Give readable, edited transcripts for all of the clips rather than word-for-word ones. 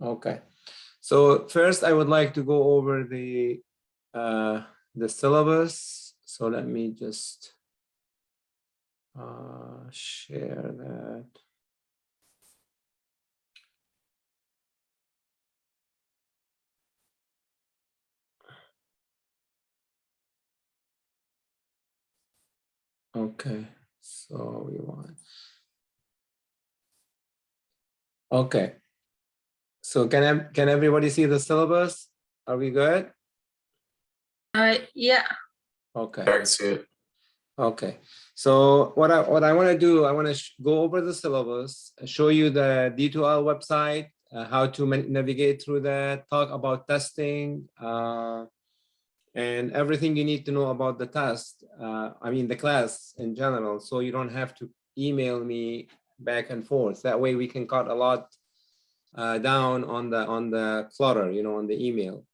Okay. So first, I would like to go over the syllabus. So let me just share that. Okay. So we want. Okay. So can everybody see the syllabus? Are we good? Yeah. Okay. I can see it. Okay. So what I want to do, I want to go over the syllabus, show you the D2L website, how to navigate through that, talk about testing, and everything you need to know about the test. I mean the class in general, so you don't have to email me back and forth. That way we can cut a lot down on the clutter, you know, on the email.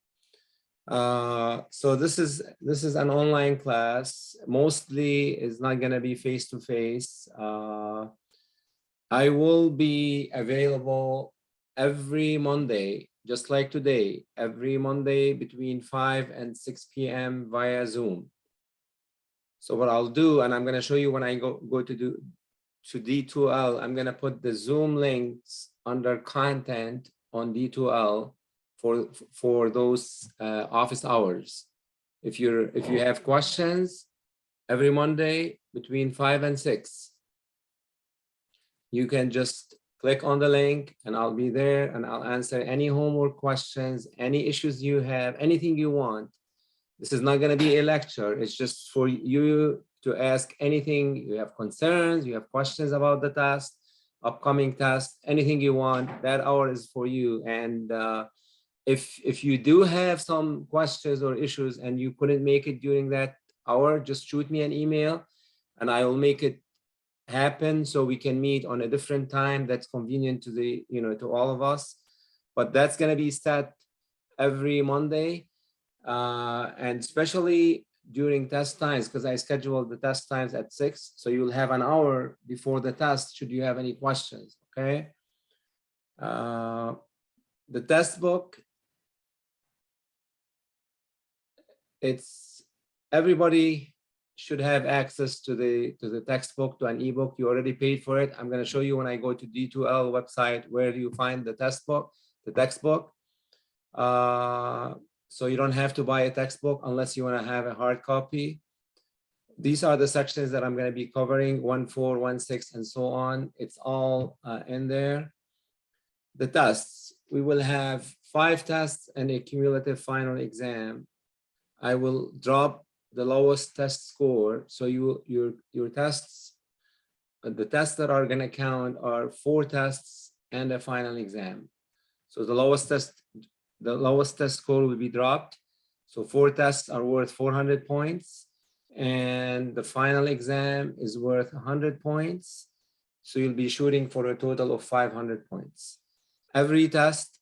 So this is an online class. Mostly is not going to be face-to-face. I will be available every Monday, just like today, every Monday between 5 and 6 p.m. via Zoom. So what I'll do, and I'm going to show you when I go to D2L, I'm going to put the Zoom links under content on D2L for those office hours. If you have questions, every Monday between 5 and 6, you can just click on the link and I'll be there and I'll answer any homework questions, any issues you have, anything you want. This is not going to be a lecture. It's just for you to ask anything. You have concerns, you have questions about the test, upcoming test, anything you want. That hour is for you. And if you do have some questions or issues and you couldn't make it during that hour, just shoot me an email and I will make it happen so we can meet on a different time that's convenient to the, you know, to all of us. But that's going to be set every Monday, and especially during test times, because I scheduled the test times at 6, so you'll have an hour before the test should you have any questions. Okay. The test book, it's everybody should have access to the textbook, to an ebook. You already paid for it. I'm going to show you when I go to D2L website where do you find the textbook. So you don't have to buy a textbook unless you want to have a hard copy. These are the sections that I'm going to be covering, 1.4, 1.6, and so on. It's all in there. The tests, we will have 5 tests and a cumulative final exam. I will drop the lowest test score. So your tests, the tests that are going to count are 4 tests and a final exam. So the lowest test score will be dropped. So 4 tests are worth 400 points. And the final exam is worth 100 points. So you'll be shooting for a total of 500 points. Every test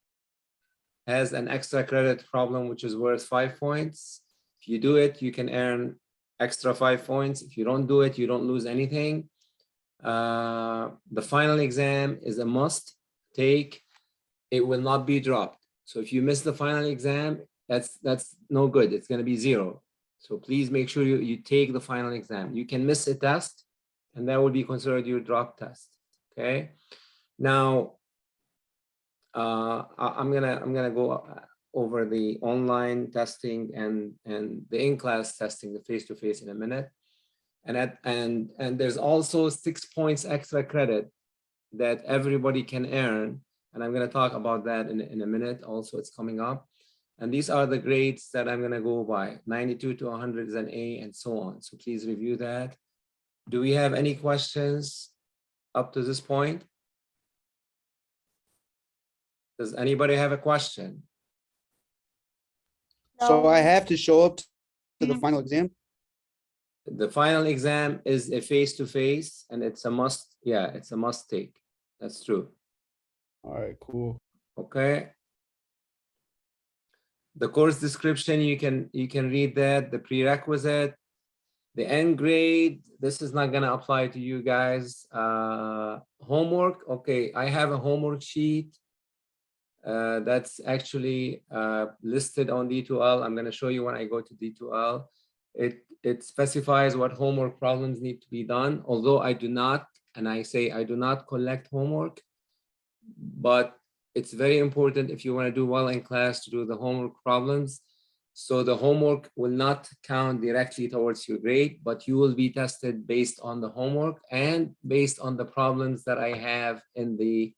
has an extra credit problem, which is worth 5 points. If you do it, you can earn extra 5 points. If you don't do it, you don't lose anything. The final exam is a must take. It will not be dropped. So if you miss the final exam, that's no good. It's going to be 0. So please make sure you take the final exam. You can miss a test, and that will be considered your drop test. Okay. Now, I'm gonna go over the online testing and the in-class testing, the face-to-face, in a minute. And there's also 6 points extra credit that everybody can earn. And I'm going to talk about that in a minute. Also, it's coming up. And these are the grades that I'm going to go by. 92 to 100 is an A, and so on. So please review that. Do we have any questions up to this point? Does anybody have a question? So I have to show up to the final exam? The final exam is a face-to-face, and it's a must. Yeah, it's a must take. That's true. All right, cool. Okay. The course description, you can read that. The prerequisite, the end grade, this is not going to apply to you guys. Homework, okay, I have a homework sheet. That's actually listed on D2L. I'm going to show you when I go to D2L. It specifies what homework problems need to be done, although I do not, and I say I do not collect homework, but it's very important if you want to do well in class to do the homework problems. So the homework will not count directly towards your grade, but you will be tested based on the homework and based on the problems that I have in the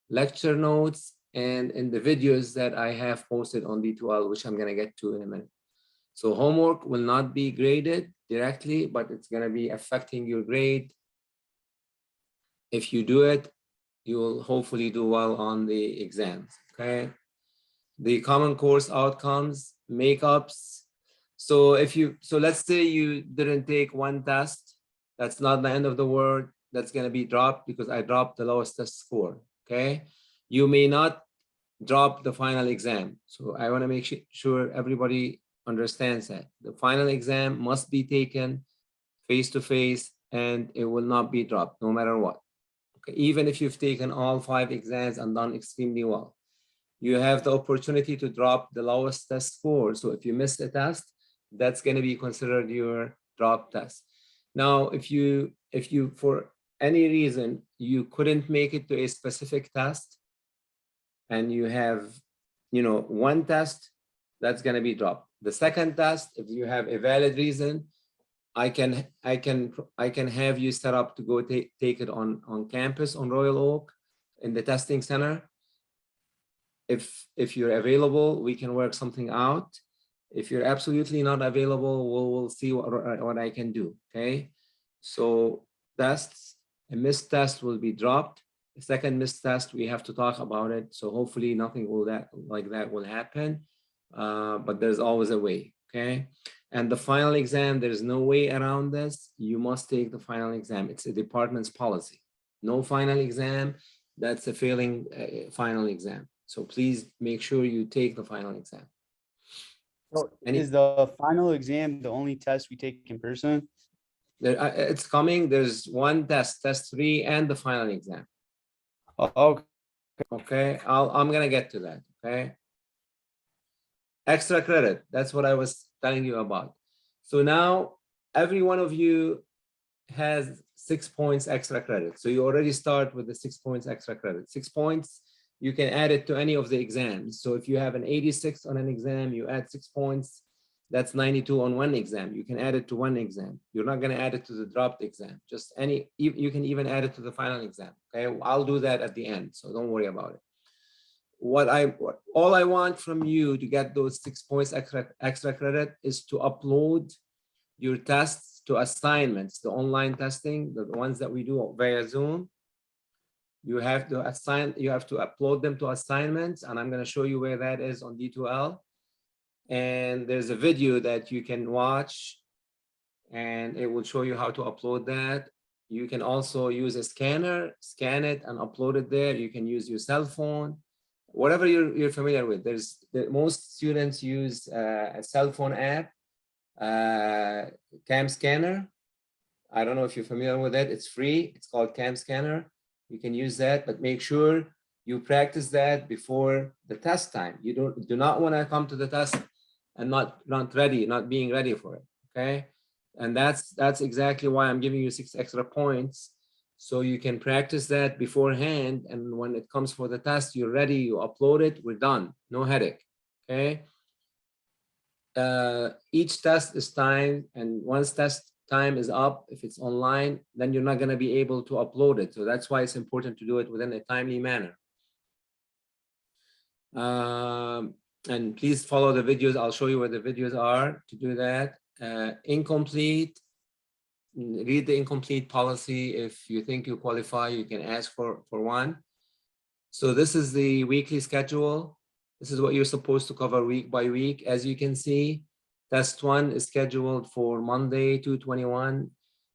lecture notes and in the videos that I have posted on D2L, which I'm going to get to in a minute. So homework will not be graded directly, but it's going to be affecting your grade. If you do it, you will hopefully do well on the exams, okay? The common course outcomes, makeups. So let's say you didn't take one test, that's not the end of the world. That's going to be dropped because I dropped the lowest test score, okay? You may not drop the final exam. So I want to make sure everybody understands that. The final exam must be taken face-to-face and it will not be dropped no matter what. Okay? Even if you've taken all 5 exams and done extremely well, you have the opportunity to drop the lowest test score. So if you miss a test, that's going to be considered your drop test. Now, if you for any reason you couldn't make it to a specific test, and you have, one test, that's going to be dropped. The second test, if you have a valid reason, I can have you set up to go take it on campus on Royal Oak in the testing center. If you're available, we can work something out. If you're absolutely not available, we'll see what I can do. Okay. So tests, a missed test will be dropped. The second missed test, we have to talk about it. So hopefully nothing like that will happen. But there's always a way. Okay. And the final exam, there's no way around this. You must take the final exam. It's a department's policy. No final exam, that's a failing final exam. So please make sure you take the final exam. So is the final exam the only test we take in person? It's coming. There's one test, test 3, and the final exam. Oh, okay. I'm gonna get to that. Okay. Extra credit. That's what I was telling you about. So now every one of you has 6 points extra credit. So you already start with the 6 points extra credit. 6 points, you can add it to any of the exams. So if you have an 86 on an exam, you add 6 points. That's 92 on one exam. You can add it to one exam. You're not going to add it to the dropped exam. Just any, you can even add it to the final exam. Okay, I'll do that at the end. So don't worry about it. All I want from you to get those 6 points extra credit is to upload your tests to assignments, the online testing, the ones that we do via Zoom. You have to upload them to assignments, and I'm going to show you where that is on D2L. And there's a video that you can watch, and it will show you how to upload that. You can also use a scanner, scan it and upload it there. You can use your cell phone, whatever you're familiar with. Most students use a cell phone app, Cam Scanner. I don't know if you're familiar with it. It's free. It's called Cam Scanner. You can use that, but make sure you practice that before the test time. You do not want to come to the test and not being ready for it. Okay. And that's exactly why I'm giving you 6 extra points. So you can practice that beforehand. And when it comes for the test, you're ready, you upload it, we're done. No headache. Okay. Each test is timed, and once test time is up, if it's online, then you're not going to be able to upload it. So that's why it's important to do it within a timely manner. And please follow the videos. I'll show you where the videos are to do that. Incomplete, read the incomplete policy. If you think you qualify, you can ask for one. So this is the weekly schedule. This is what you're supposed to cover week by week. As you can see, test 1 is scheduled for Monday, 2/21.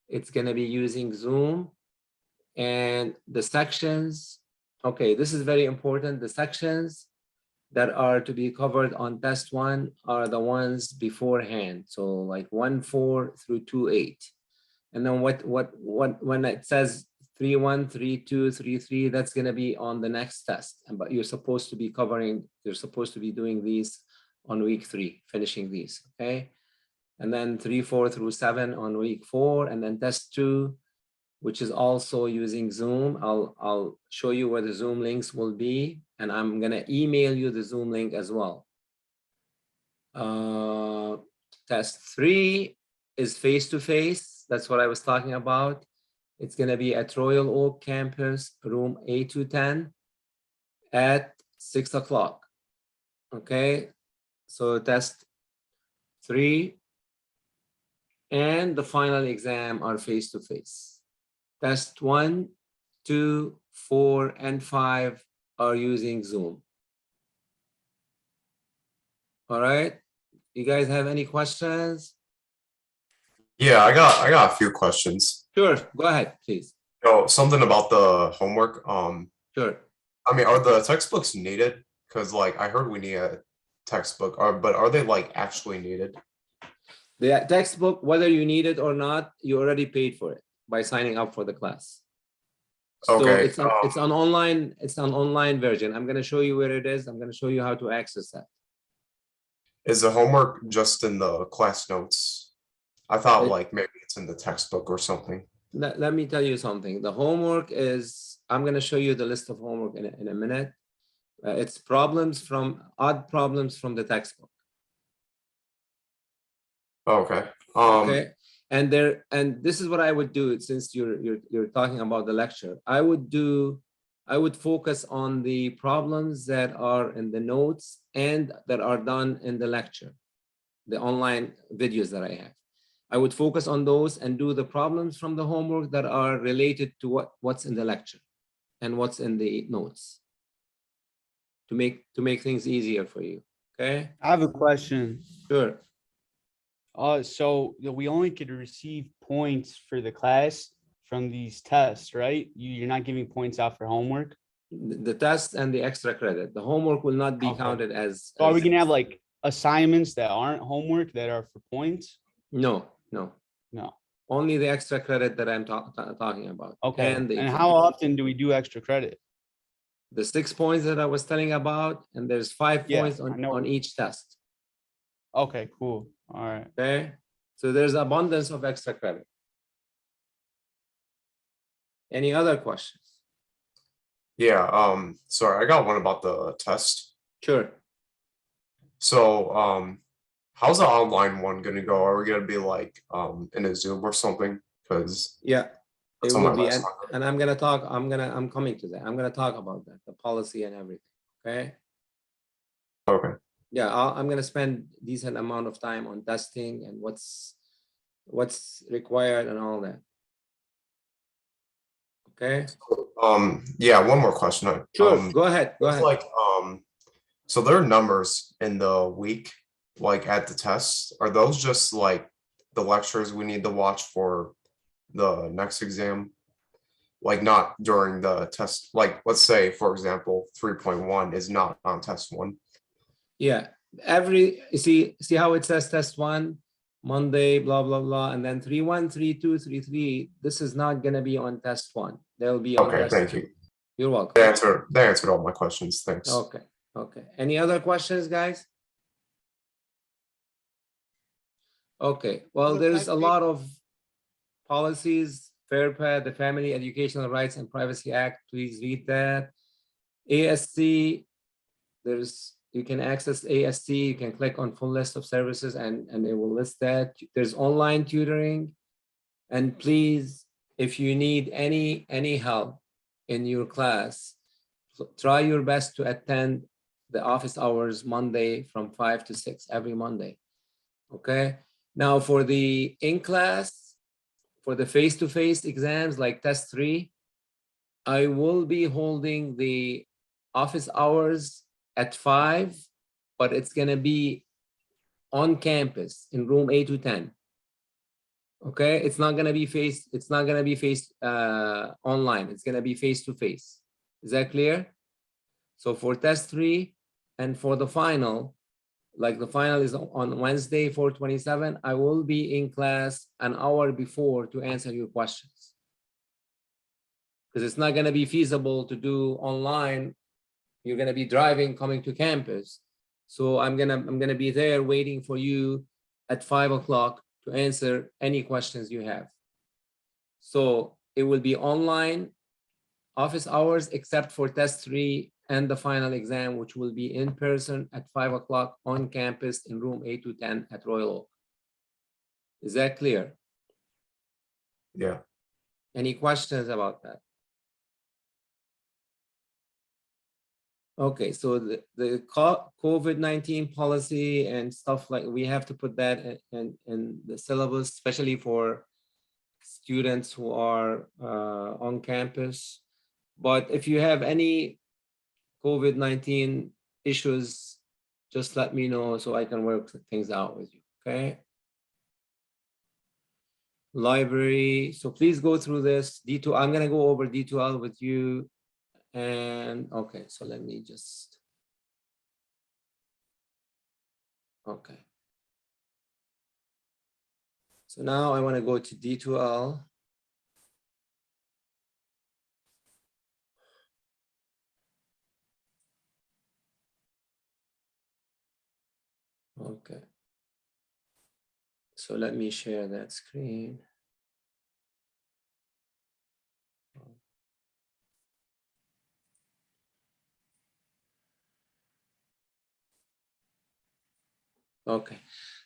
It's going to be using Zoom. And the sections, okay, this is very important. The sections that are to be covered on test 1 are the ones beforehand. So like 1-4 through 2-8. And then when it says 3-1, 3-2, 3-3, that's gonna be on the next test. But you're supposed to be doing these on week 3, finishing these, okay? And then 3, 4 through 7 on week 4, and then test 2, which is also using Zoom. I'll show you where the Zoom links will be, and I'm gonna email you the Zoom link as well. Test 3 is face-to-face. That's what I was talking about. It's gonna be at Royal Oak campus, room A210 at 6 o'clock. Okay, so test 3 and the final exam are face-to-face. Test 1, 2, 4, and 5 are using Zoom. All right, you guys have any questions? Yeah, I got a few questions. Sure, go ahead, please. Oh, something about the homework. Sure. I mean, are the textbooks needed? Because like I heard we need a textbook, but are they like actually needed? The textbook, whether you need it or not, you already paid for it by signing up for the class. So Okay, it's an online version. I'm gonna show you where it is. I'm gonna show you how to access that. Is the homework just in the class notes? I thought like maybe it's in the textbook or something. Let me tell you something. The homework is, I'm gonna show you the list of homework in a minute. It's odd problems from the textbook. Okay. Okay. And this is what I would do, since you're talking about the lecture. I would focus on the problems that are in the notes and that are done in the lecture, the online videos that I have. I would focus on those and do the problems from the homework that are related to what's in the lecture and what's in the notes, to make things easier for you. Okay. I have a question. Sure. So we only could receive points for the class from these tests, right? You're not giving points out for homework. The test and the extra credit. The homework will not be Okay. counted as. So are we gonna have like assignments that aren't homework that are for points? No. No. Only the extra credit that I'm talking about. Okay. And And how often do we do extra credit? the 6 points that I was telling about, and there's 5 Yeah, points I know. on each test. Okay, cool. All right. Okay. So there's abundance of extra credit. Any other questions? Yeah. Sorry, I got one about the test. Sure. So, how's the online one gonna go? Are we gonna be like in a Zoom or something? Because Yeah, it that's on will my be. last And I'm coming to that. I'm gonna talk about that, the policy and everything. Okay. Okay. Yeah, I'm gonna spend decent amount of time on testing and what's required and all that. Okay. Yeah, one more question. Sure, go ahead. Go It's ahead. like so there are numbers in the week, like at the tests. Are those just like the lectures we need to watch for the next exam? Like not during the test, like let's say, for example, 3.1 is not on test 1. Yeah, you see how it says test 1, Monday, blah, blah, blah, and then 3-1, 3-2, 3-3. This is not gonna be on test 1. They'll be on Okay, test thank 2. you. You're welcome. They answered all my questions. Thanks. Okay. Any other questions, guys? Okay, well, there's a lot of policies, FAIRPAD, the Family Educational Rights and Privacy Act. Please read that. ASC, you can access ASC, you can click on full list of services and it will list that. There's online tutoring. And please, if you need any help in your class, try your best to attend the office hours Monday from 5 to 6 every Monday. Okay. Now for the in-class, for the face-to-face exams like test 3, I will be holding the office hours at 5, but it's gonna be on campus in room A210. Okay, it's not gonna be online. It's gonna be face-to-face. Is that clear? So for test 3 and for the final, like the final is on Wednesday, 4/27, I will be in class an hour before to answer your questions. because it's not going to be feasible to do online. You're going to be driving, coming to campus. So I'm gonna be there waiting for you at 5 o'clock to answer any questions you have. So it will be online office hours, except for test 3 and the final exam, which will be in person at 5 o'clock on campus in room 8-10 at Royal Oak. Is that clear? Yeah. Any questions about that? Okay, so the COVID-19 policy and stuff, like, we have to put that in the syllabus, especially for students who are on campus. But if you have any COVID-19 issues, just let me know so I can work things out with you, okay? Library, so please go through this. D2, I'm gonna go over D2L with you. And okay, so let me just, okay. So now I want to go to D2L. Okay. So let me share that screen. Okay.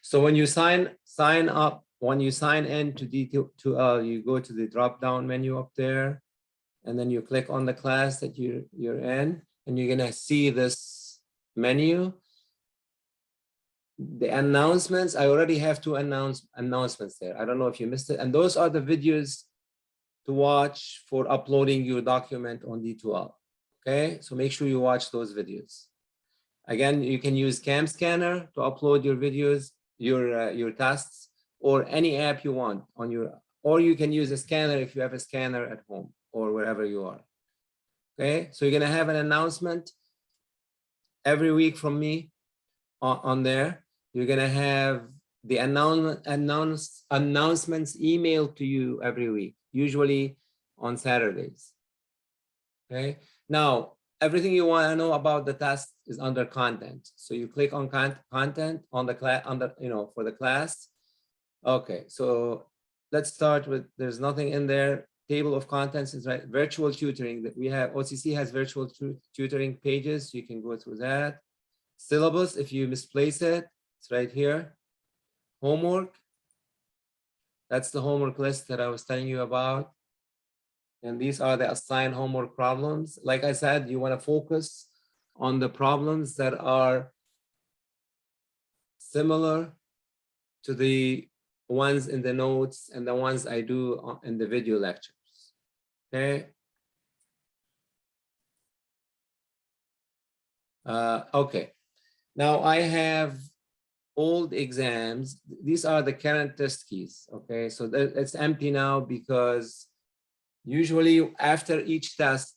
So when you sign up, when you sign in to D2L, you go to the drop-down menu up there, and then you click on the class that you're in, and you're gonna see this menu. The announcements, I already have 2 announcements there. I don't know if you missed it. And those are the videos to watch for uploading your document on D2L. Okay, so make sure you watch those videos. Again, you can use Cam Scanner to upload your videos, your tasks, or any app you want on your, or you can use a scanner if you have a scanner at home or wherever you are. Okay, so you're gonna have an announcement every week from me on there. You're gonna have the announcements emailed to you every week, usually on Saturdays. Okay, now everything you want to know about the task is under content. So you click on content on the class, for the class. Okay, so let's start with, there's nothing in there. Table of contents is right. Virtual tutoring that we have, OCC has virtual tutoring pages. You can go through that. Syllabus, if you misplace it, it's right here. Homework, that's the homework list that I was telling you about. And these are the assigned homework problems. Like I said, you want to focus on the problems that are similar to the ones in the notes and the ones I do in the video lectures. Okay. Okay. Now I have old exams. These are the current test keys. Okay, so it's empty now because usually after each test,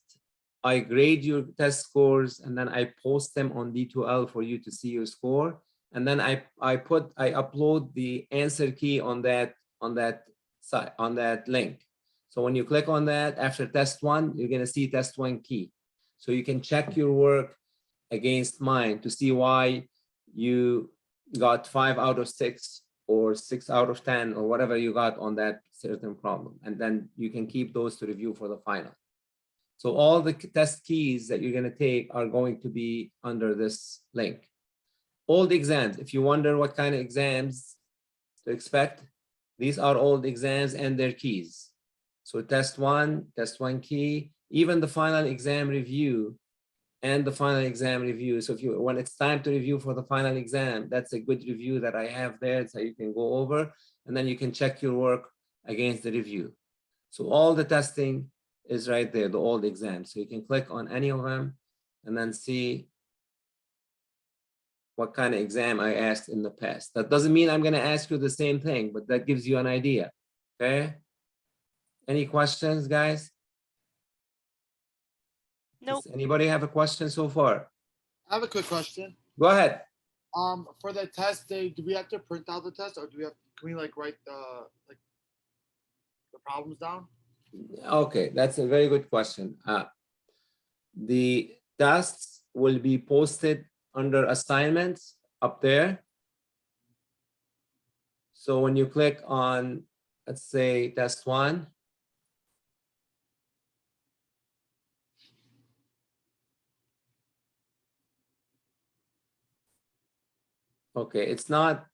I grade your test scores and then I post them on D2L for you to see your score. And then I upload the answer key on that site, on that link. So when you click on that after test 1, you're gonna see test 1 key. So you can check your work against mine to see why you got 5 out of 6 or 6 out of 10 or whatever you got on that certain problem. And then you can keep those to review for the final. So all the test keys that you're going to take are going to be under this link. Old exams, if you wonder what kind of exams to expect, these are old exams and their keys. So test 1 key, even the final exam review and the final exam review. So when it's time to review for the final exam, that's a good review that I have there, so you can go over and then you can check your work against the review. So all the testing is right there, the old exams. So you can click on any of them and then see what kind of exam I asked in the past. That doesn't mean I'm going to ask you the same thing, but that gives you an idea. Okay. Any questions, guys? Nope. Does anybody have a question so far? I have a quick question. Go ahead. For the test day, do we have to print out the test, or can we like write the problems down? Okay, that's a very good question. The tests will be posted under assignments up there. So when you click on, let's say, test 1, okay, it's not,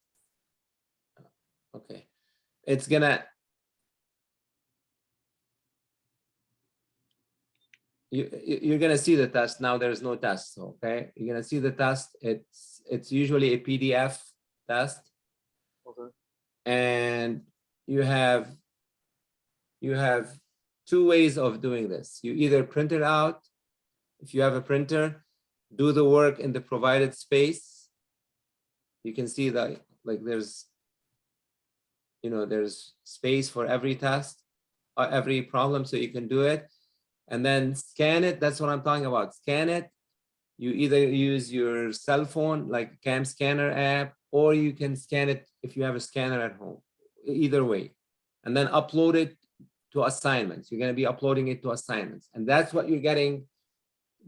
okay, it's gonna, you're gonna see the test. Now there's no test, okay? You're gonna see the test. It's usually a PDF test. Okay. And you have two ways of doing this. You either print it out. If you have a printer, do the work in the provided space. You can see that like there's, you know, there's space for every test, every problem, so you can do it. And then scan it. That's what I'm talking about. Scan it. You either use your cell phone, like Cam Scanner app, or you can scan it if you have a scanner at home. Either way. And then upload it to assignments. You're going to be uploading it to assignments. And that's what you're getting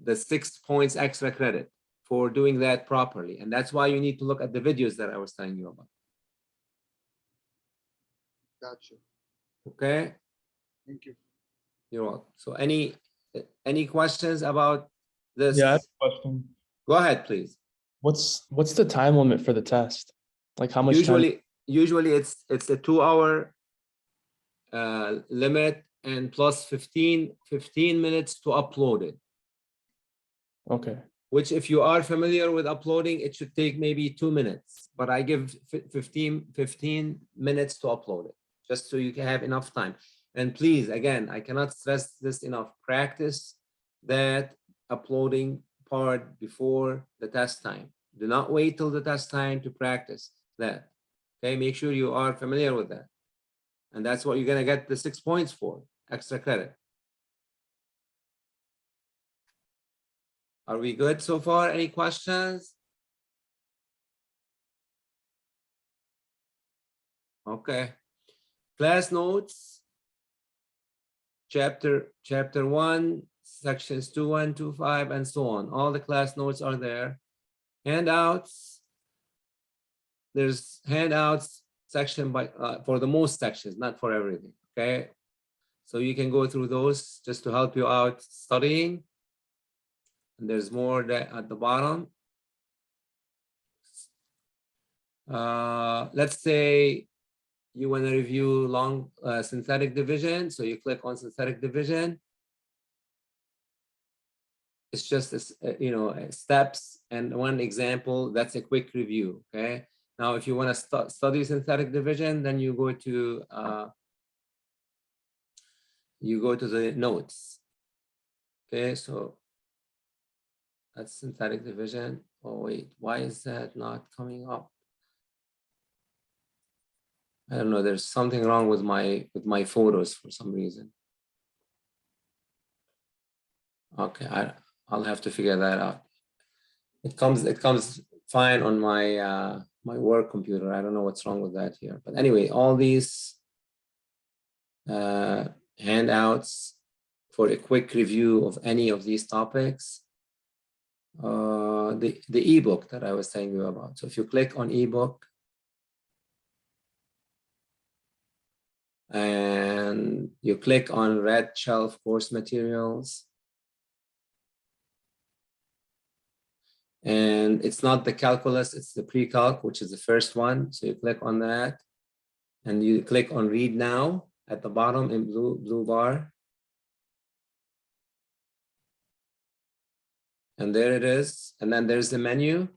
the 6 points extra credit for doing that properly. And that's why you need to look at the videos that I was telling you about. Gotcha. Okay. Thank you. You're welcome. So any questions about this? Yeah, I have a question. Go ahead, please. What's the time limit for the test? Like how much time? Usually it's a 2-hour limit and plus 15 minutes to upload it. Okay. Which if you are familiar with uploading, it should take maybe 2 minutes, but I give 15 minutes to upload it, just so you can have enough time. And please, again, I cannot stress this enough, practice that uploading part before the test time. Do not wait till the test time to practice that. Okay, make sure you are familiar with that. And that's what you're gonna get the 6 points for, extra credit. Are we good so far? Any questions? Okay. Class notes. Chapter 1, sections 2.1, 2.5, and so on. All the class notes are there. Handouts. There's handouts section by for the most sections, not for everything. Okay. So you can go through those just to help you out studying. And there's more at the bottom. Let's say you want to review long synthetic division. So you click on synthetic division. It's just this, steps and one example. That's a quick review. Okay. Now, if you want to study synthetic division, then you go to the notes. Okay, so that's synthetic division. Oh wait, why is that not coming up? I don't know. There's something wrong with my photos for some reason. Okay, I'll have to figure that out. It comes fine on my my work computer. I don't know what's wrong with that here. But anyway, all these handouts for a quick review of any of these topics. The ebook that I was telling you about. So if you click on ebook and you click on red shelf course materials, and it's not the calculus, it's the pre-calc, which is the first one. So you click on that and you click on read now at the bottom in blue bar. And there it is. And then there's the menu.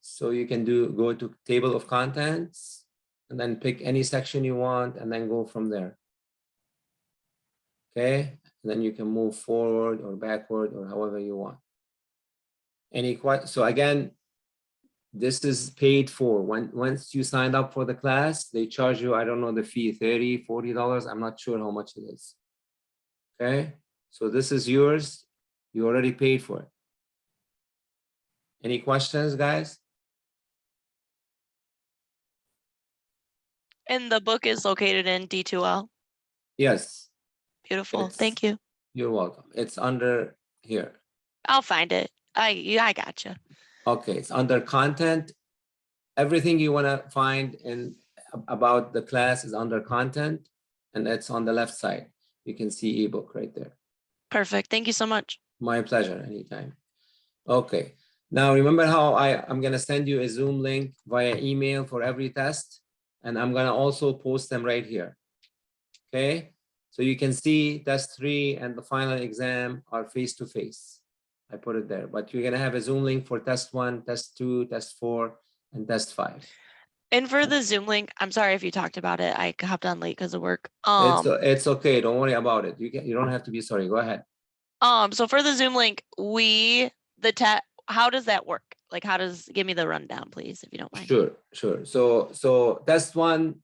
So you can go to table of contents and then pick any section you want and then go from there. Okay. And then you can move forward or backward or however you want. So again, this is paid for. Once you signed up for the class, they charge you, I don't know the fee, $30, $40. I'm not sure how much it is. Okay. So this is yours. You already paid for it. Any questions, guys? And the book is located in D2L. Yes, Beautiful. It's- Thank you. you're welcome. It's under here. I'll find it. I gotcha. Okay, it's under content. Everything you want to find in about the class is under content, and it's on the left side. You can see ebook right there. Perfect. Thank you so much. My pleasure, anytime. Okay, now remember how I'm gonna send you a Zoom link via email for every test, and I'm gonna also post them right here. Okay, so you can see test 3 and the final exam are face-to-face. I put it there, but you're gonna have a Zoom link for test 1, test 2, test 4, and test 5. And for the Zoom link, I'm sorry if you talked about it. I hopped on late because of work. It's okay, don't worry about it. You don't have to be sorry. Go ahead. So for the Zoom link, how does that work? Like, give me the rundown, please, if you don't mind. Sure. So test 1,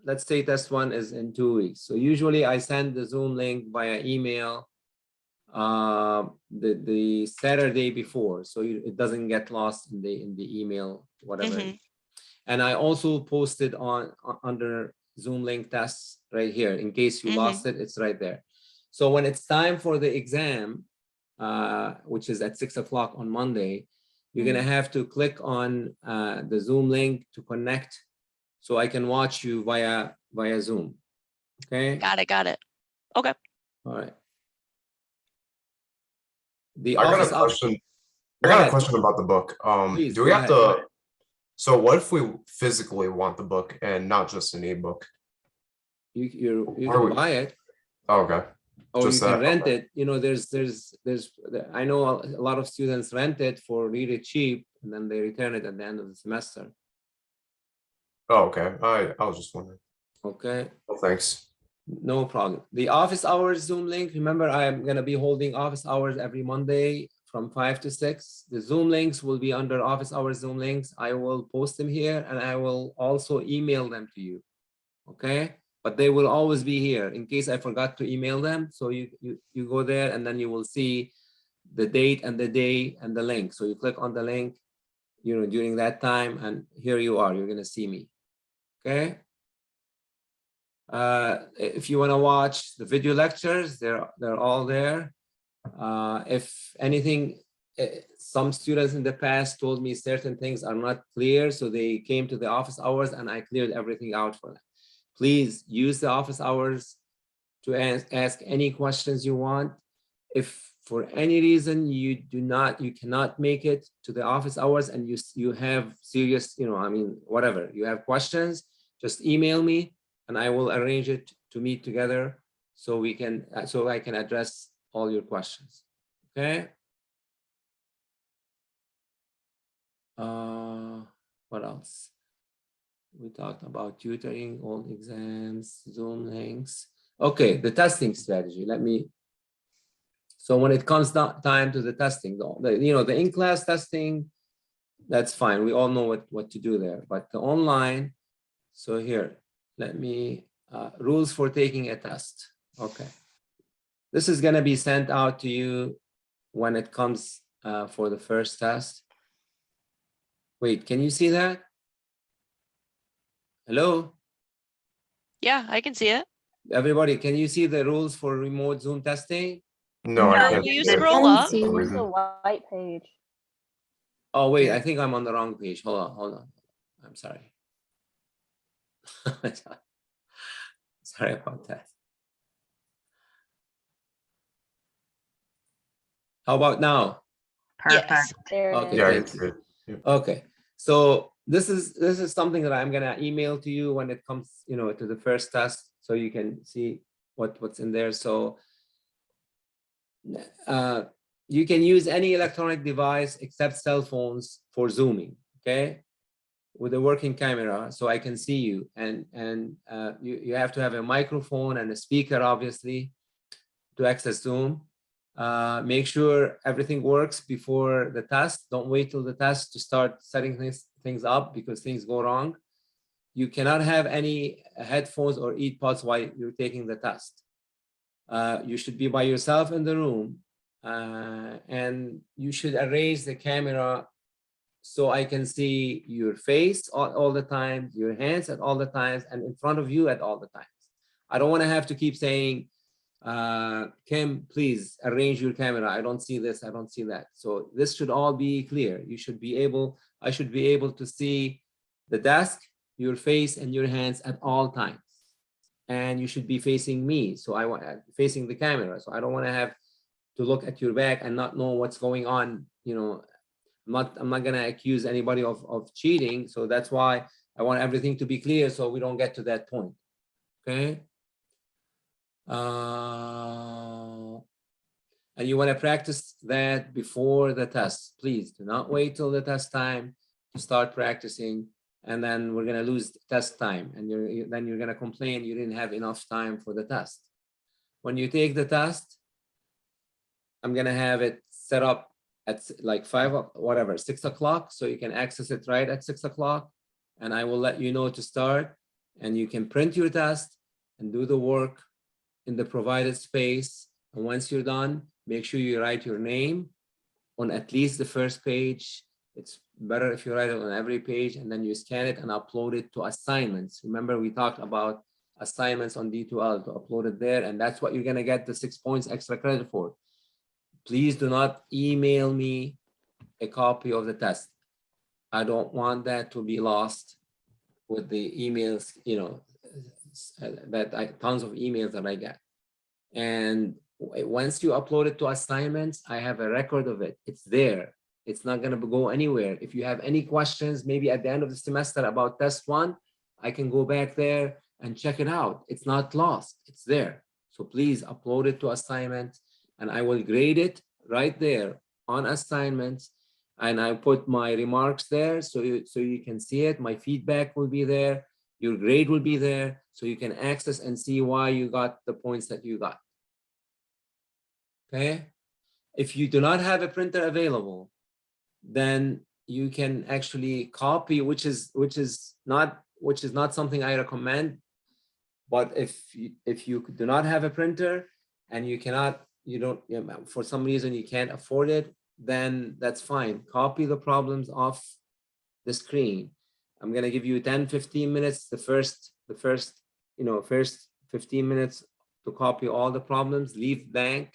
let's say test 1 is in 2 weeks. So usually I send the Zoom link via email the Saturday before, so it doesn't get lost in the email, whatever. Mhm. And I also posted under Zoom link tests right here in case you lost it. It's right there. So when it's time for the exam, which is at 6 o'clock on Monday, you're gonna have to click on the Zoom link to connect, so I can watch you via Zoom. Okay. Got it. Okay. All right. The I got office a question. Go I got a ahead. question about the book. Please, Do we go have ahead. to? So what if we physically want the book and not just an ebook? You Or can we- buy it, Oh, okay. or Just you can that, rent okay. it. You know, I know a lot of students rent it for really cheap, and then they return it at the end of the semester. Oh, okay. I was just wondering. Okay, Well, thanks. no problem. The office hours Zoom link, remember, I'm gonna be holding office hours every Monday from 5 to 6. The Zoom links will be under office hours Zoom links. I will post them here, and I will also email them to you. Okay, but they will always be here in case I forgot to email them. So you go there, and then you will see the date and the day and the link. So you click on the link, you know, during that time, and here you are. You're gonna see me. Okay. If you want to watch the video lectures, they're all there. If anything, some students in the past told me certain things are not clear, so they came to the office hours and I cleared everything out for them. Please use the office hours to ask any questions you want. If for any reason you cannot make it to the office hours and you have serious, whatever, you have questions, just email me and I will arrange it to meet together so I can address all your questions. Okay. What else? We talked about tutoring, all exams, Zoom links. Okay, the testing strategy. So when it comes time to the testing, the in-class testing, that's fine. We all know what to do there. But the online, so here, rules for taking a test. Okay. This is gonna be sent out to you when it comes for the first test. Wait, can you see that? Hello? Yeah, I can see it. Everybody, can you see the rules for remote Zoom testing? No, I No, can't. will you see it scroll for up? some It's reason. the white page. Oh, wait, I think I'm on the wrong page. Hold on. I'm sorry. Sorry about that. How about now? Yes. There it Okay, is. Yeah, I thank can you. see it. Okay, so this is something that I'm gonna email to you when it comes, to the first test, so you can see what's in there. So you can use any electronic device except cell phones for Zooming, okay? With a working camera, so I can see you, and you have to have a microphone and a speaker, obviously, to access Zoom. Make sure everything works before the test. Don't wait till the test to start setting things up because things go wrong. You cannot have any headphones or earpods while you're taking the test. You should be by yourself in the room, and you should arrange the camera so I can see your face all the time, your hands at all the times, and in front of you at all the times. I don't want to have to keep saying, Kim, please arrange your camera. I don't see this, I don't see that. So this should all be clear. You should be able, I should be able to see the desk, your face and your hands at all times. And you should be facing me. So I want facing the camera. So I don't want to have to look at your back and not know what's going on. You know, I'm not gonna accuse anybody of cheating. So that's why I want everything to be clear so we don't get to that point. Okay. And you want to practice that before the test. Please do not wait till the test time to start practicing, and then we're going to lose test time, and then you're going to complain you didn't have enough time for the test. When you take the test, I'm going to have it set up at like 6 o'clock, so you can access it right at 6 o'clock, and I will let you know to start, and you can print your test and do the work in the provided space. And once you're done, make sure you write your name on at least the first page. It's better if you write it on every page, and then you scan it and upload it to assignments. Remember, we talked about assignments on D2L, to upload it there, and that's what you're gonna get the 6 points extra credit for. Please do not email me a copy of the test. I don't want that to be lost with the emails, you know, tons of emails that I get. And once you upload it to assignments, I have a record of it. It's there. It's not going to go anywhere. If you have any questions, maybe at the end of the semester about test 1, I can go back there and check it out. It's not lost. It's there. So please upload it to assignments, and I will grade it right there on assignments. And I put my remarks there so you can see it. My feedback will be there. Your grade will be there, so you can access and see why you got the points that you got. Okay. If you do not have a printer available, then you can actually copy, which is not something I recommend. But if you do not have a printer and for some reason you can't afford it, then that's fine. Copy the problems off the screen. I'm gonna give you 10-15 minutes, the first 15 minutes to copy all the problems, leave blank,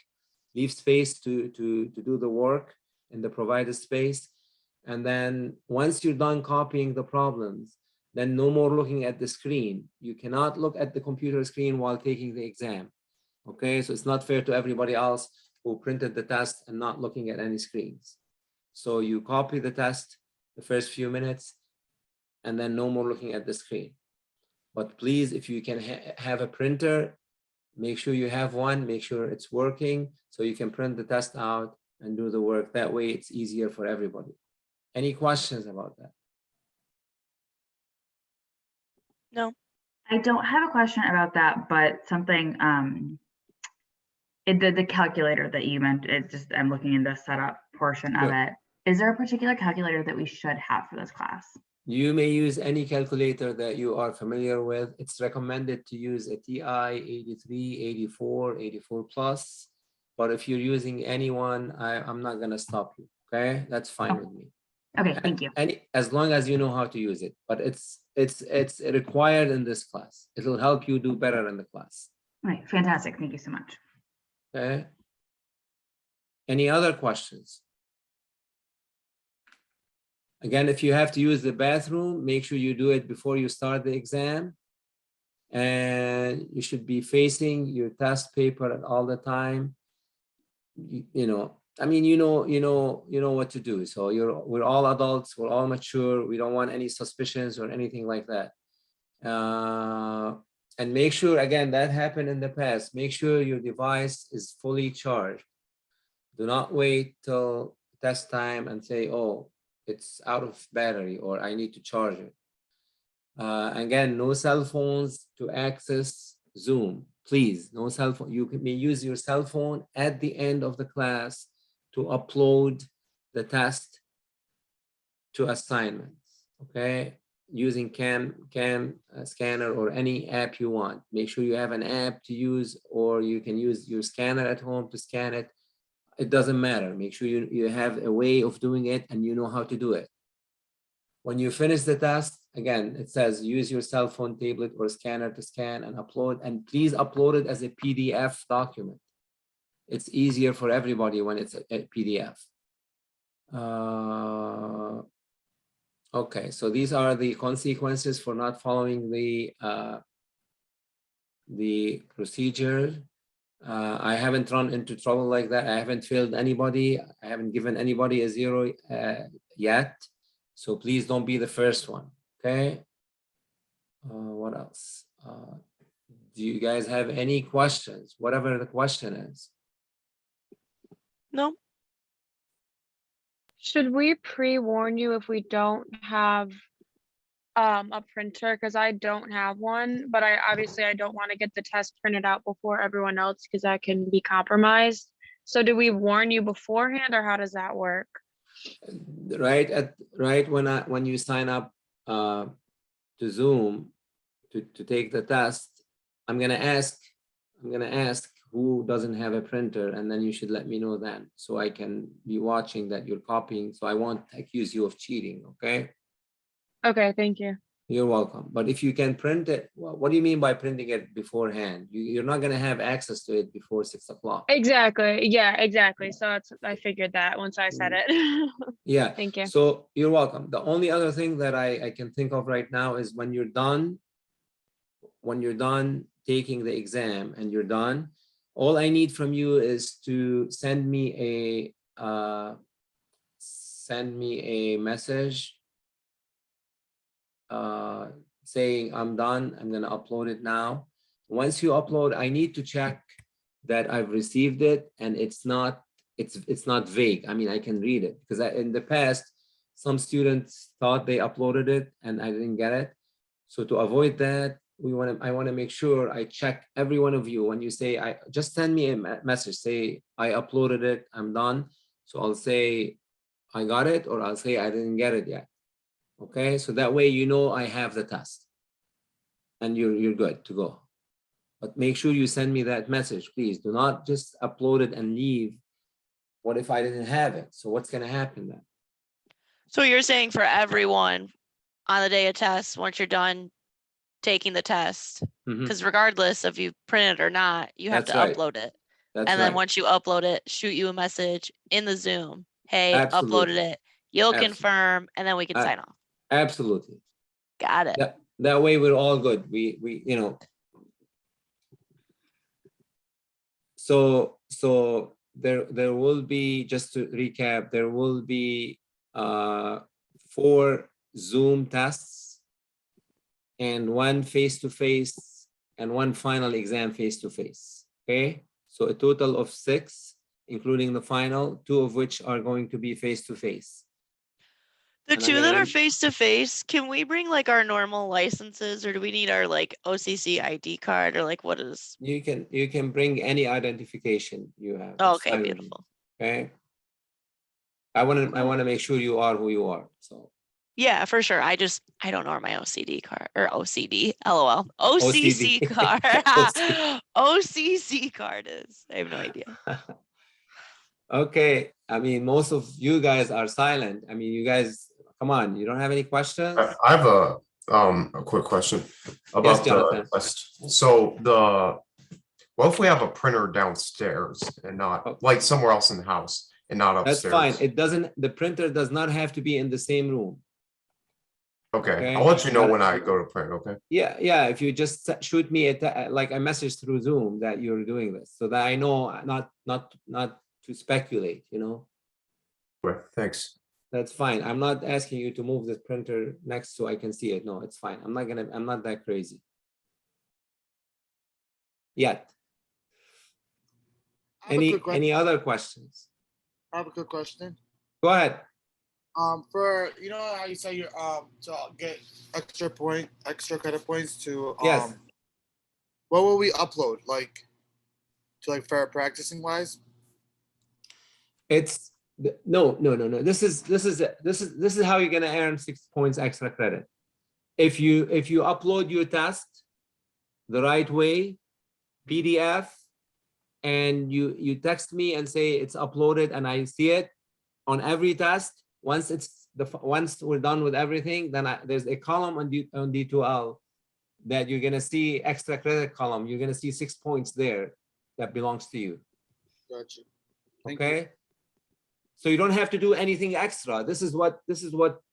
leave space to do the work in the provided space. And then once you're done copying the problems, then no more looking at the screen. You cannot look at the computer screen while taking the exam. Okay, so it's not fair to everybody else who printed the test and not looking at any screens. So you copy the test the first few minutes, and then no more looking at the screen. But please, if you can have a printer, make sure you have one, make sure it's working, so you can print the test out and do the work. That way it's easier for everybody. Any questions about that? No. I don't have a question about that, but something, the calculator that you mentioned, I'm looking in the setup portion of it. Is there a particular calculator that we should have for this class? You may use any calculator that you are familiar with. It's recommended to use a TI 83, 84, 84 plus. But if you're using anyone, I'm not gonna stop you. Okay, that's fine with me. Okay, thank you. As long as you know how to use it. But it's required in this class. It'll help you do better in the class. All right, fantastic. Thank you so much. Okay. Any other questions? Again, if you have to use the bathroom, make sure you do it before you start the exam. And you should be facing your test paper at all the time. You know what to do. So we're all adults, we're all mature. We don't want any suspicions or anything like that. And make sure, again, that happened in the past. Make sure your device is fully charged. Do not wait till test time and say, oh, it's out of battery or I need to charge it. Again, no cell phones to access Zoom. Please, no cell phone. You may use your cell phone at the end of the class to upload the test to assignments, okay? Using cam scanner or any app you want. Make sure you have an app to use, or you can use your scanner at home to scan it. It doesn't matter. Make sure you have a way of doing it and you know how to do it. When you finish the test, again, it says use your cell phone, tablet, or scanner to scan and upload, and please upload it as a PDF document. It's easier for everybody when it's a PDF. Okay, so these are the consequences for not following the procedure. I haven't run into trouble like that. I haven't failed anybody. I haven't given anybody a 0 yet. So please don't be the first one, okay? What else? Do you guys have any questions? Whatever the question is. No, Should we pre-warn you if we don't have a printer? Because I don't have one, but I obviously I don't want to get the test printed out before everyone else because that can be compromised. So do we warn you beforehand or how does that work? Right when you sign up to Zoom to take the test, I'm gonna ask who doesn't have a printer, and then you should let me know then, so I can be watching that you're copying, so I won't accuse you of cheating, okay? Okay, thank you. You're welcome. But if you can print it, well, what do you mean by printing it beforehand? You're not gonna have access to it before 6 o'clock. Exactly. Yeah, exactly. So that's I figured that once I said it. Yeah. Thank you. So you're welcome. The only other thing that I can think of right now is when you're done taking the exam and you're done, all I need from you is to send me a message saying I'm done. I'm gonna upload it now. Once you upload, I need to check that I've received it and it's not vague. I mean, I can read it because in the past, some students thought they uploaded it and I didn't get it. So to avoid that, I want to make sure I check every one of you. When you say, just send me a message, say I uploaded it, I'm done. So I'll say I got it, or I'll say I didn't get it yet. Okay, so that way you know I have the test and you're good to go. But make sure you send me that message, please. Do not just upload it and leave. What if I didn't have it? So what's going to happen then? so you're saying for everyone on the day of test, once you're done taking the test, Mhm. because regardless if you print it or not, you have That's to right. upload it. That's And then right. once you upload it, shoot you a message in the Zoom. Hey, uploaded Absolutely. it. You'll Absolutely. confirm, and then we can sign off. Absolutely. Got it. That way we're all good. We you know. So there will be, just to recap, there will be 4 Zoom tests and 1 face-to-face and 1 final exam face-to-face. Okay, so a total of 6, including the final, 2 of which are going to be face-to-face. The And I'm 2 that gonna- are face to face, can we bring like our normal licenses, or do we need our like OCC ID card, or like what is? You can bring any identification you have. Oh, It's okay, fine with me, beautiful. okay. I want to make sure you are who you are. So Yeah, for sure. I don't know where my OCD card or OCD, LOL, OCC OCD. card, OCD. OCC card is. I have no idea. Okay, I mean, most of you guys are silent. I mean, you guys, come on, you don't have any questions? I have a quick question about the Jonathan. test. So what if we have a printer downstairs and not like somewhere else in the house and not That's upstairs? fine. The printer does not have to be in the same room. Okay, I'll let you know when I go to print, okay? Yeah, if you just shoot me like a message through Zoom that you're doing this, so that I know not to speculate, you know. Okay, thanks. That's fine. I'm not asking you to move the printer next so I can see it. No, it's fine. I'm not that crazy yet. I have a quick Any other questions? I have a quick question. Go ahead. For you know how you say you to get extra credit points to Yes. what will we upload like to like for practicing wise? It's no. This is how you're gonna earn 6 points extra credit. If you upload your test the right way, PDF, and you text me and say it's uploaded and I see it on every test. Once it's once we're done with everything, then there's a column on D2L that you're gonna see extra credit column. You're gonna see 6 points there that belongs to you. Gotcha. Thank you. Okay. So you don't have to do anything extra. This is what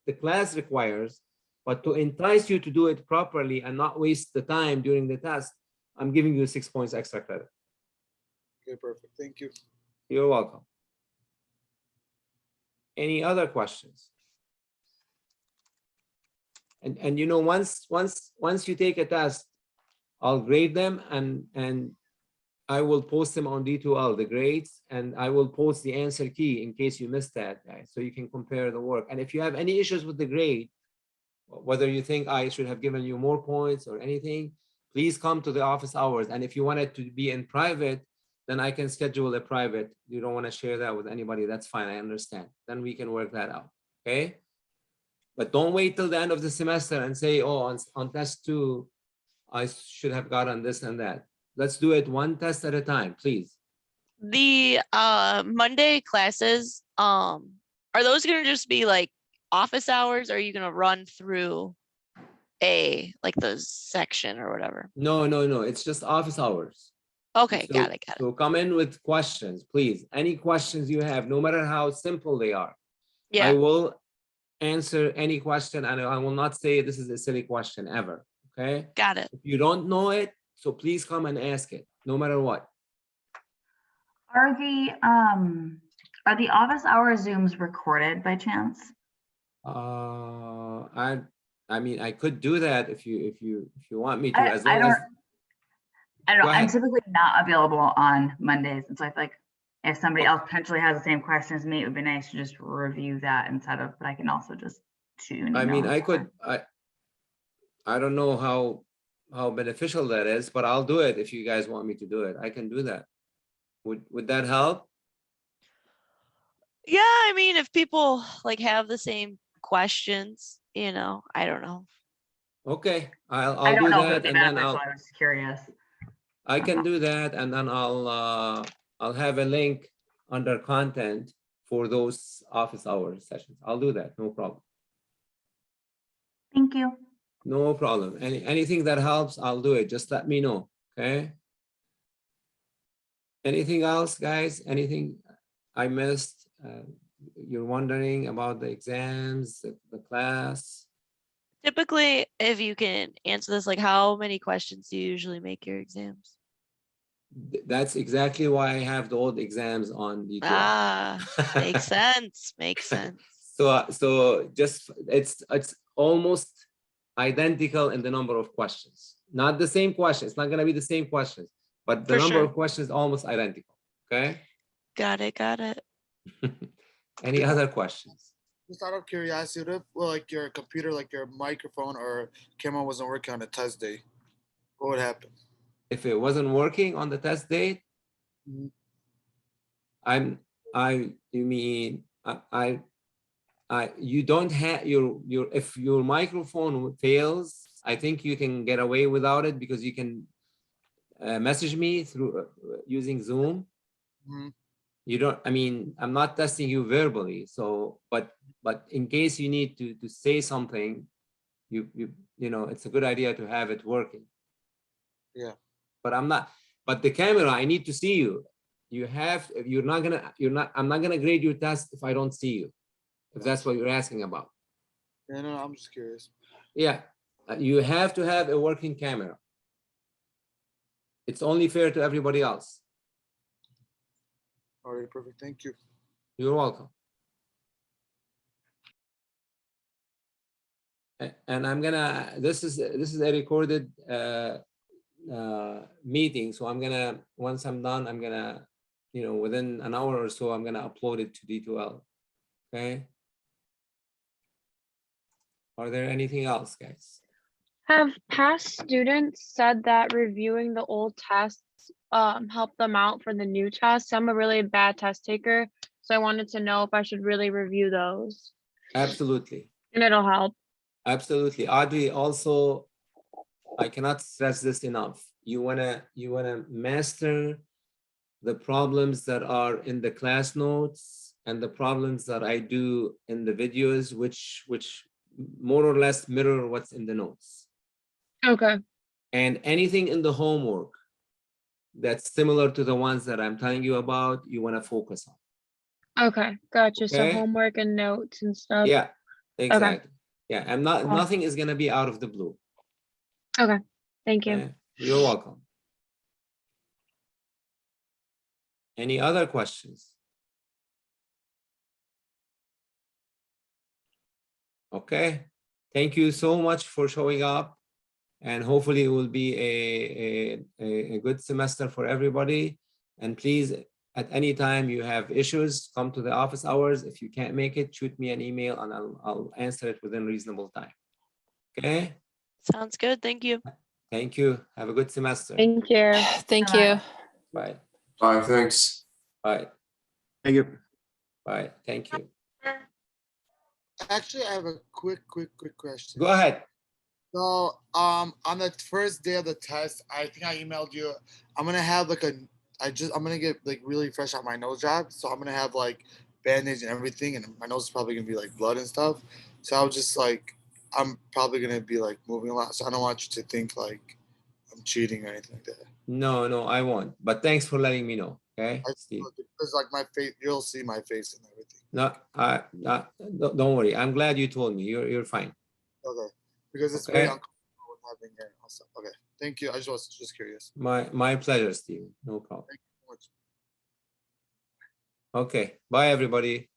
the class requires. But to entice you to do it properly and not waste the time during the test, I'm giving you 6 points extra credit. Okay, perfect. Thank you. You're welcome. Any other questions? And you know, once you take a test, I'll grade them and I will post them on D2L, the grades, and I will post the answer key in case you missed that, guys, so you can compare the work. And if you have any issues with the grade, whether you think I should have given you more points or anything, please come to the office hours. And if you want it to be in private, then I can schedule a private. You don't want to share that with anybody, that's fine, I understand. Then we can work that out, okay? But don't wait till the end of the semester and say, oh, on test 2, I should have gotten this and that. Let's do it one test at a time, please. The Monday classes, are those gonna just be like office hours? Or are you gonna run through like the section or whatever? No, it's just office hours. Okay, So- got it. So come in with questions, please. Any questions you have, no matter how simple they are. I Yeah, will answer any question and I will not say this is a silly question ever, okay? got it. If you don't know it, so please come and ask it, no matter what. Are the office hour Zooms recorded by chance? I mean, I could do that if you want me to, I as long don't as, I don't know. Go I'm ahead. typically not available on Mondays, and so I feel like if somebody else potentially has the same questions as me, it would be nice to just review that instead of, but I can also just shoot you an I mean, email. I could, I don't know how beneficial that is, but I'll do it if you guys want me to do it. I can do that. Would that help? Yeah, I mean, if people like have the same questions, I don't know. Okay, I'll I do don't know if that it'd be and then beneficial. I was just curious. I can do that and then I'll have a link under content for those office hours sessions. I'll do that, no problem. Thank you. No problem. Anything that helps, I'll do it. Just let me know, okay? Anything else, guys? Anything I missed? You're wondering about the exams, the class? Typically, if you can answer this, like how many questions do you usually make your exams? That's exactly why I have the old exams on D2L. Ah, makes sense. Makes sense. So just it's almost identical in the number of questions. Not the same question. It's not going to be the same questions, but the For number sure. of questions almost identical. Okay. Got it. Got it. Any other questions? Just out of curiosity, what if, well, like your computer, like your microphone or camera wasn't working on the test day? What would happen? If it wasn't working on the test date, Mhm. you mean you don't have if your microphone fails, I think you can get away without it because you can message me through using Zoom. Mhm. You don't, I mean, I'm not testing you verbally, so but in case you need to say something, you know, it's a good idea to have it working. Yeah. But I'm the camera, I need to see you. I'm not gonna grade your test if I don't see you, if that's what you're asking about. Yeah, no, I'm just curious. Yeah, you have to have a working camera. It's only fair to everybody else. All right, perfect. Thank you. You're welcome. And I'm gonna, this is a recorded meeting, so I'm gonna, once I'm done, I'm gonna, you know, within an hour or so, I'm gonna upload it to D2L. Okay. Are there anything else, guys? Have past students said that reviewing the old tests helped them out for the new tests? I'm a really bad test taker, so I wanted to know if I should really review those. Absolutely. And it'll help. Absolutely. Audrey, also, I cannot stress this enough. You wanna master the problems that are in the class notes and the problems that I do in the videos, which more or less mirror what's in the notes. Okay, And anything in the homework that's similar to the ones that I'm telling you about, you want to focus on. okay, gotcha. So Okay. homework and notes and stuff. Yeah, exactly. Yeah, I'm not, Cool. nothing is gonna be out of the blue. Okay, thank you. Okay, you're welcome. Any other questions? Okay, thank you so much for showing up. And hopefully it will be a good semester for everybody. And please, at any time you have issues, come to the office hours. If you can't make it, shoot me an email and I'll answer it within reasonable time. Okay, Sounds good. Thank you. thank you. Have a good semester. Thank you. Thank Bye-bye. you. Bye. Bye, thanks. Bye. Thank you. Bye. Thank you. Actually, I have a quick question. Go ahead. So, on the first day of the test, I think I emailed you. I'm gonna have like I'm gonna get like really fresh out my nose job. So I'm gonna have like bandage and everything, and my nose is probably gonna be like blood and stuff. So I was just like, I'm probably gonna be like moving a lot. So I don't want you to think like I'm cheating or anything like that. No, I won't. But thanks for letting me know. Okay, Steve. Because like my face, you'll see my face and everything. Don't worry. I'm glad you told me. You're fine. Okay. Because it's Okay. very uncomfortable with having hair and stuff. Okay. Thank you. I was just curious. My pleasure, Steve. No problem. Thank you so much. Okay. Bye, everybody.